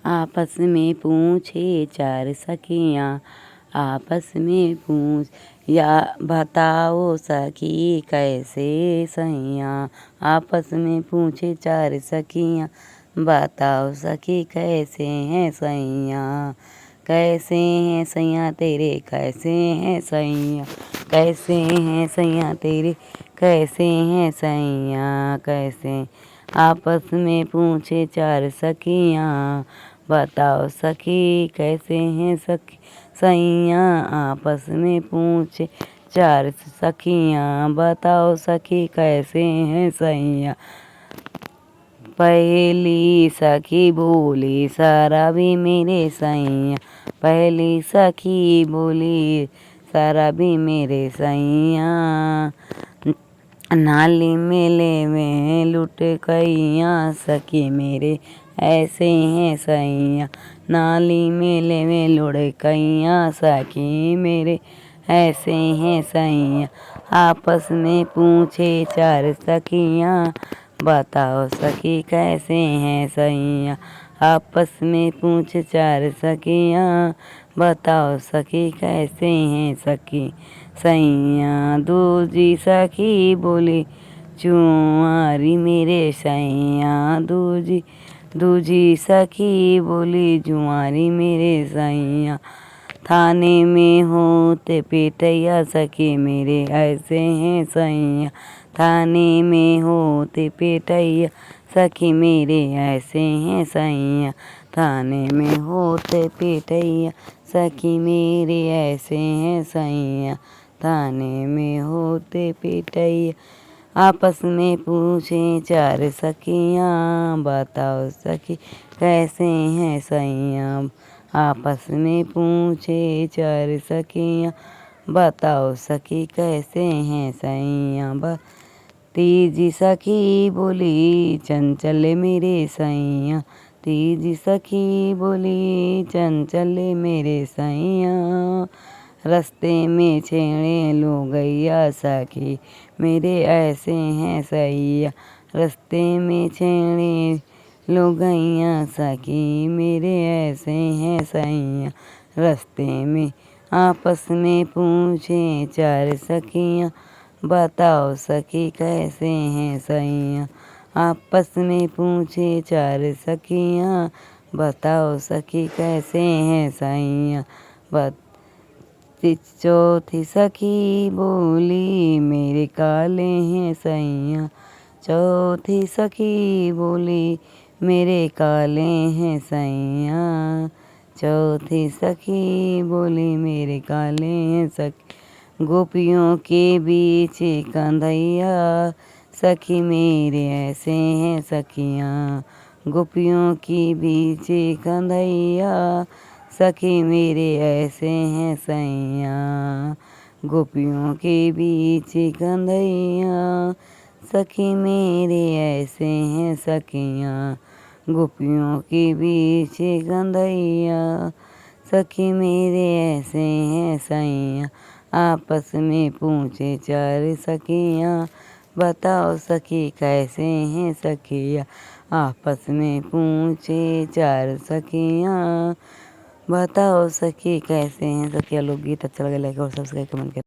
आपस में पूछे चार सखियाँ, आपस में पूछ या बताओ सखी कैसे सैयाँ। आपस में पूछे चार सखियाँ, बताओ सखी कैसे हैं सैयाँ। कैसे हैं सैयाँ तेरे, कैसे हैं सैयाँ। कैसे हैं सैयाँ तेरे, कैसे हैं सैयाँ। कैसे आपस में पूछे चार सखियाँ, बताओ सखी कैसे हैं सखी सैयाँ। आपस में पूछे चार सखियाँ, बताओ सखी कैसे हैं सैयाँ। पहली सखी बोली शराबी मेरे सैयाँ, पहली सखी बोली शराबी मेरे सैयाँ। नाली मेले में लुट गईयाँ सखी मेरे ऐसे हैं सैयाँ। नाली मेले में लुट गईयाँ सखी मेरे ऐसे हैं सैयाँ। आपस में पूछे चार सखियाँ, बताओ सखी कैसे हैं सैयाँ। आपस में पूछे चार सखियाँ, बताओ सखी कैसे हैं सखी सैयाँ। दूजी सखी बोली जुआरी मेरे सैयाँ, दूजी सखी बोली जुआरी मेरे सैयाँ। थाने में होते पिटैया सखी मेरे ऐसे हैं सैयाँ। थाने में होते पिटैया सखी मेरे ऐसे हैं सैयाँ। थाने में होते पिटैया सखी मेरे ऐसे हैं सैयाँ। थाने में होते पिटैया। आपस में पूछे चार सखियाँ, बताओ सखी कैसे हैं सैयाँ। आपस में पूछे चार सखियाँ, बताओ सखी कैसे हैं सैयाँ। तीजी सखी बोली चंचल मेरे सैयाँ, तीजी सखी बोली चंचल मेरे सैयाँ। रास्ते में छेड़े लो गैया सखी मेरे ऐसे हैं सैयाँ। रास्ते में छेड़े लो गैया सखी मेरे ऐसे हैं सैयाँ। रास्ते में आपस में पूछे चार सखियाँ, बताओ सखी कैसे हैं सैयाँ। आपस में पूछे चार सखियाँ, बताओ सखी कैसे हैं सैयाँ। चौथी सखी बोली मेरे काले हैं सैयाँ, चौथी सखी बोली मेरे काले हैं सैयाँ। चौथी सखी बोली मेरे काले हैं सखी। गोपियों के बीच कंधैया सखी मेरे ऐसे हैं सखियाँ। गोपियों के बीच कंधैया सखी मेरे ऐसे हैं सैयाँ। गोपियों के बीच कंधैया सखी मेरे ऐसे हैं सखियाँ। गोपियों के बीच कंधैया सखी मेरे ऐसे हैं सैयाँ। आपस में पूछे चार सखियाँ, बताओ सखी कैसे हैं सखियाँ। आपस में पूछे चार सखियाँ, बताओ सखी कैसे हैं सखियाँ। लोग गीत अच्छा लगे लाइक और सब्सक्राइब कमेंट करें।